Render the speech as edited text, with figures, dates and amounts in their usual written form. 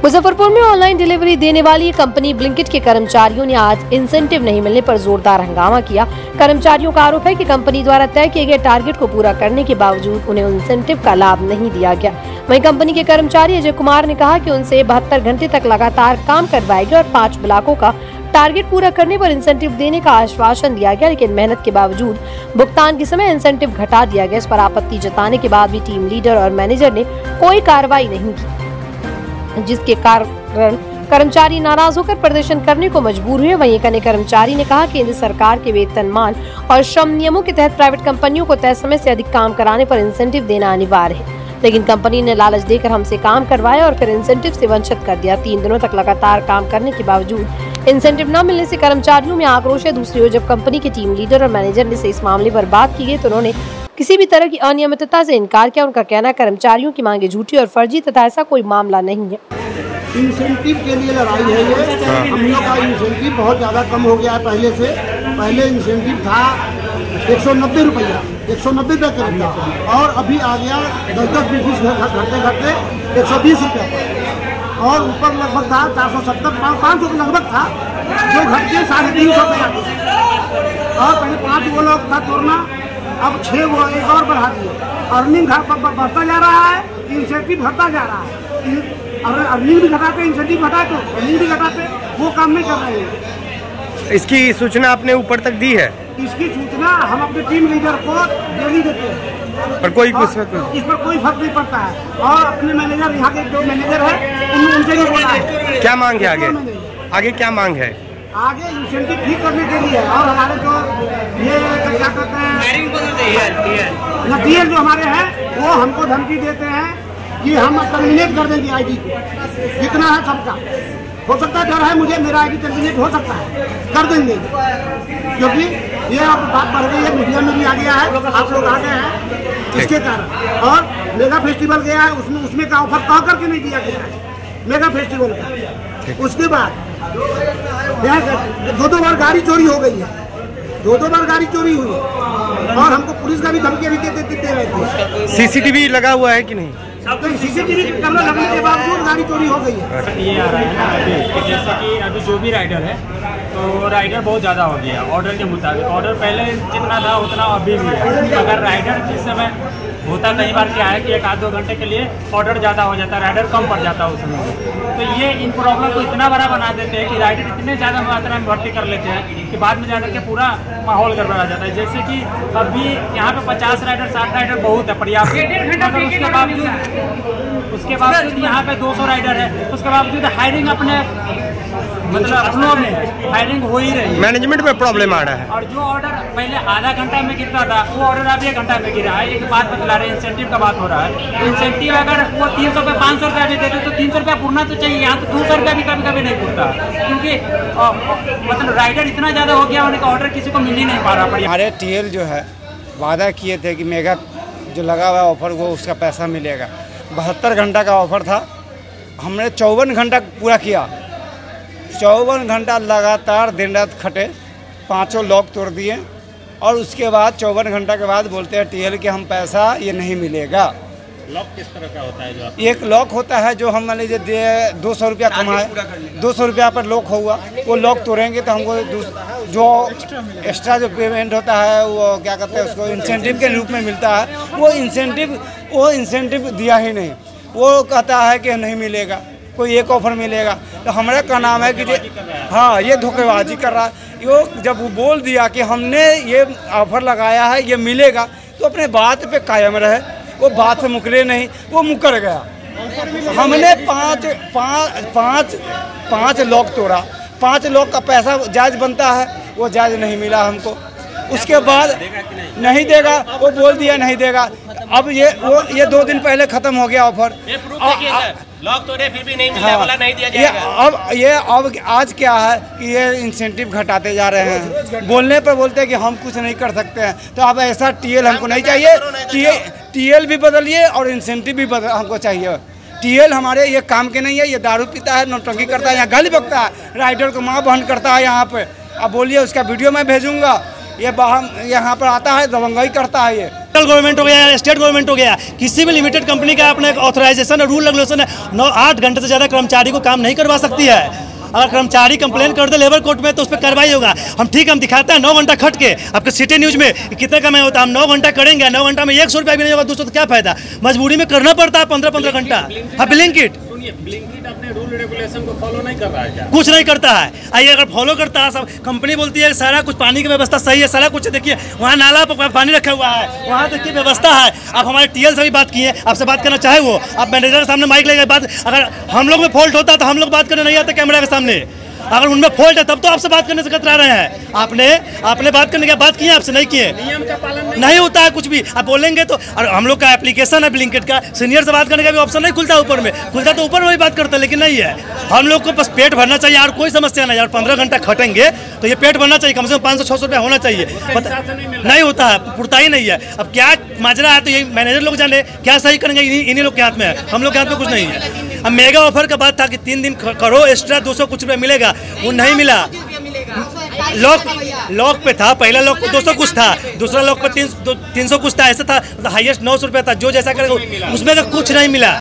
मुजफ्फरपुर में online delivery देने वाली कंपनी ब्लिंकिट के कर्मचारियों ने आज इंसेंटिव नहीं मिलने पर जोरदार हंगामा किया। कर्मचारियों का आरोप है कि कंपनी द्वारा तय किए गए टारगेट को पूरा करने के बावजूद उन्हें इंसेंटिव का लाभ नहीं दिया गया। वहीं कंपनी के कर्मचारी अजय कुमार ने कहा कि उनसे 72 घंटे तक लगातार काम करवाएंगे और 5 ब्लॉकों का टारगेट पूरा करने पर इंसेंटिव देने का आश्वासन दिया गया, लेकिन मेहनत के बावजूद भुगतान के समय इंसेंटिव घटा दिया गया। इस पर आपत्ति जताने के बाद भी टीम लीडर और मैनेजर ने कोई कार्रवाई नहीं की, जिसके कारण कर्मचारी नाराज होकर प्रदर्शन करने को मजबूर हुए। वहीं एक अन्य कर्मचारी ने कहा कि केंद्र सरकार के वेतनमान और श्रम नियमों के तहत प्राइवेट कंपनियों को तय समय से अधिक काम कराने पर इंसेंटिव देना अनिवार्य है, लेकिन कंपनी ने लालच देकर हमसे काम करवाया और फिर इंसेंटिव से वंचित कर दिया। 3 दिनों तक लगातार काम करने के बावजूद इंसेंटिव न मिलने से कर्मचारियों में आक्रोश है। दूसरी ओर जब कंपनी के टीम लीडर और मैनेजर ने से इस मामले पर बात की गई तो उन्होंने किसी भी तरह की अनियमितता से इनकार किया। उनका कहना है कर्मचारियों की मांगे झूठी और फर्जी तथा ऐसा कोई मामला नहीं है। इंसेंटिव के लिए लड़ाई है ये। हम लोग का इंसेंटिव बहुत ज़्यादा कम हो गया है पहले से। पहले इंसेंटिव था 190 रुपया, 190 तक था और अभी आ गया 10-10, 20-20 घंटे 120 रुपया और ऊपर लगभग था 470, 500 के लगभग था, जो घट के 350 रुपया और पहले 5 वो लोग था तोड़ना, अब 6 वो एक और बढ़ा दिए। अर्निंग बढ़ता जा रहा है, इंसेंटिव घटता जा रहा है। अर्निंग भी घटाते, इंसेंटिव घटाते तो अर्निंग भी घटाते, वो काम नहीं कर रहे हैं। इसकी सूचना आपने ऊपर तक दी है? इसकी सूचना हम अपने टीम लीडर को डेली देते हैं, पर कोई इस पर कोई फर्क नहीं पड़ता है। और अपने मैनेजर, यहाँ के जो मैनेजर है उनसे भी बोला है। क्या मांग है आगे? आगे क्या मांग है? आगे इंसेंटिव ठीक करने के लिए और हमारे जो ये क्या कहते हैं नतीजे जो हमारे हैं वो हमको धमकी देते हैं कि हम टर्मिनेट कर देंगे आईडी को, जितना है सबका। हो सकता है डर है मुझे, मेरा आईडी टर्मिनेट हो सकता है, कर देंगे, क्योंकि ये अब बात बढ़ गई है, मीडिया में भी आ गया है, आप लोग आ गए हैं इसके कारण। और मेगा फेस्टिवल गया है, उसमें का ऑफर कह करके नहीं दिया गया है मेगा फेस्टिवल का। उसके बाद 2 बार गाड़ी चोरी हो गई है, 2 बार गाड़ी चोरी हुई है और हमको पुलिस का भी धमकी अभी दे रहे थे। सीसीटीवी लगा हुआ है कि नहीं? तो सीसीटीवी कैमरा लगने के बावजूद गाड़ी चोरी हो गई है। ये आ रहा है ना अभी, जैसे कि अभी जो भी राइडर है तो राइडर बहुत ज़्यादा हो गया ऑर्डर के मुताबिक। ऑर्डर पहले जितना था उतना अभी भी है। अगर राइडर जिस समय होता कई बार क्या है कि 1-2 घंटे के लिए ऑर्डर ज़्यादा हो जाता है, राइडर कम पड़ जाता है उस समय। तो ये इन प्रॉब्लम को इतना बड़ा बना देते हैं कि राइडर इतने ज़्यादा मात्रा में भर्ती कर लेते हैं कि बाद में जाकर के पूरा माहौल गड़बड़ा जाता है। जैसे कि अभी यहाँ पे 50 राइडर 60 राइडर बहुत है, पर्याप्त। उसके बावजूद यहाँ पे 200 राइडर है, उसके बावजूद हायरिंग अपने मतलब अपनों में हायरिंग हो ही रही है। मैनेजमेंट में प्रॉब्लम आ रहा है। और जो ऑर्डर पहले आधा घंटा में गिरता था वो ऑर्डर अभी 1 घंटा में गिरा है। एक बात बतला रहे हैं, इंसेंटिव का बात हो रहा है। इंसेंटिव अगर वो 300 रुपये 500 रुपया भी देते तो 300 रुपया पूरना तो चाहिए, यहाँ तो 200 रुपया भी कभी कभी नहीं पूरता, क्योंकि मतलब राइडर इतना ज़्यादा हो गया उनका ऑर्डर किसी को मिल ही नहीं पा रहा। हमारे टीएल जो है वादा किए थे कि मेगा जो लगा हुआ ऑफर वो उसका पैसा मिलेगा। 72 घंटा का ऑफर था, हमने 54 घंटा पूरा किया। 54 घंटा लगातार दिन रात खटे, 5 लॉक तोड़ दिए और उसके बाद 54 घंटा के बाद बोलते हैं टीएल कि हम पैसा ये नहीं मिलेगा। लॉक किस तरह का होता है? जो एक लॉक होता है जो हम मान लीजिए 200 रुपया कमाए, 200 रुपया पर लॉक हुआ, वो लॉक तोड़ेंगे तो हमको जो एक्स्ट्रा जो पेमेंट होता है वो क्या कहते हैं उसको इंसेंटिव के रूप में मिलता है। वो इंसेंटिव दिया ही नहीं, वो कहता है कि नहीं मिलेगा, कोई एक ऑफर मिलेगा। तो हमारा का नाम है कि हाँ ये धोखेबाजी कर रहा है। वो जब वो बोल दिया कि हमने ये ऑफर लगाया है ये मिलेगा तो अपने बात पे कायम रहे, वो बात से मुकरे नहीं, वो मुकर गया। हमने पाँच लॉक तोड़ा, 5 लॉक का पैसा जायज़ बनता है, वो जायज़ नहीं मिला हमको। उसके बाद नहीं देगा, वो बोल दिया नहीं देगा। अब ये 2 दिन पहले ख़त्म हो गया ऑफर। लॉक तोड़े फिर भी नहीं मिला, बोला नहीं दिया जाएगा। अब आज क्या है कि ये इंसेंटिव घटाते जा रहे हैं, बोलने पर बोलते हैं कि हम कुछ नहीं कर सकते हैं। तो अब ऐसा टीएल हमको नहीं चाहिए। टीएल भी बदलिए और इंसेंटिव भी हमको चाहिए। टीएल हमारे ये काम के नहीं है, ये दारू पीता है, नौटंकी करता है, यहाँ गाली बकता है, राइडर को माँ बहन करता है यहाँ पे। अब बोलिए उसका वीडियो मैं भेजूँगा, ये यहाँ पर आता है दबंगई करता है ये। सेंट्रल गवर्नमेंट हो गया, स्टेट गवर्नमेंट हो गया, किसी भी लिमिटेड कंपनी का अपना ऑथराइजेशन और रूल रेगुलेशन है, 8 घंटे से ज़्यादा कर्मचारी को काम नहीं करवा सकती है। अगर कर्मचारी कंप्लेन कर दे लेबर कोर्ट में तो उस पर कार्रवाई होगा। हम दिखाते हैं 9 घंटा खट के, आपके सिटी न्यूज़ में कितने कमाई होता है, हम 9 घंटा करेंगे, 9 घंटा में 100 रुपया भी नहीं होगा, 200 तो क्या फायदा, मजबूरी में करना पड़ता है 15-15 घंटा। हाँ, ब्लिंकिट अपने रूल रेगुलेशन को फॉलो नहीं कर रहा है क्या? कुछ नहीं करता है। आइए, अगर फॉलो करता है, सब कंपनी बोलती है सारा कुछ पानी की व्यवस्था सही है, सारा कुछ देखिए, वहाँ नाला पर पानी रखा हुआ है, वहाँ देखिए व्यवस्था है। आप हमारे टीएल से भी बात किए, आपसे बात करना चाहे वो, आप मैनेजर के सामने माइक लेके बात, अगर हम लोग में फॉल्ट होता तो हम लोग बात करने नहीं आते कैमरा के सामने, अगर उनमें फॉल्ट है तब तो आपसे बात करने से कतरा रहे हैं। आपने बात करने की बात किए, आपसे नहीं किए, नियम का पालन नहीं होता है कुछ भी। आप बोलेंगे तो, और हम लोग का एप्लीकेशन है ब्लिंकिट का, सीनियर से बात करने का भी ऑप्शन नहीं खुलता, ऊपर में खुलता तो ऊपर में भी बात करता, लेकिन नहीं है। हम लोग को बस पेट भरना चाहिए और कोई समस्या नहीं। और 15 घंटा खटेंगे तो ये पेट भरना चाहिए, कम से कम 500-600 रुपया होना चाहिए। नहीं होता है, पुरता ही नहीं है। अब क्या माजरा है तो ये मैनेजर लोग जाने, क्या सही करेंगे, इन्हीं लोग के हाथ में है, हम लोग के हाथ में कुछ नहीं है। अब मेगा ऑफर का बात था कि 3 दिन करो एक्स्ट्रा 200 कुछ रुपया मिलेगा, वो नहीं मिला। लॉक पे था, पहला लॉक पे 200 कुछ था, दूसरा लॉक पे 300 कुछ था, ऐसा था, हाईएस्ट 900 रुपया था। जो जैसा करेगा उसमें का कुछ नहीं मिला।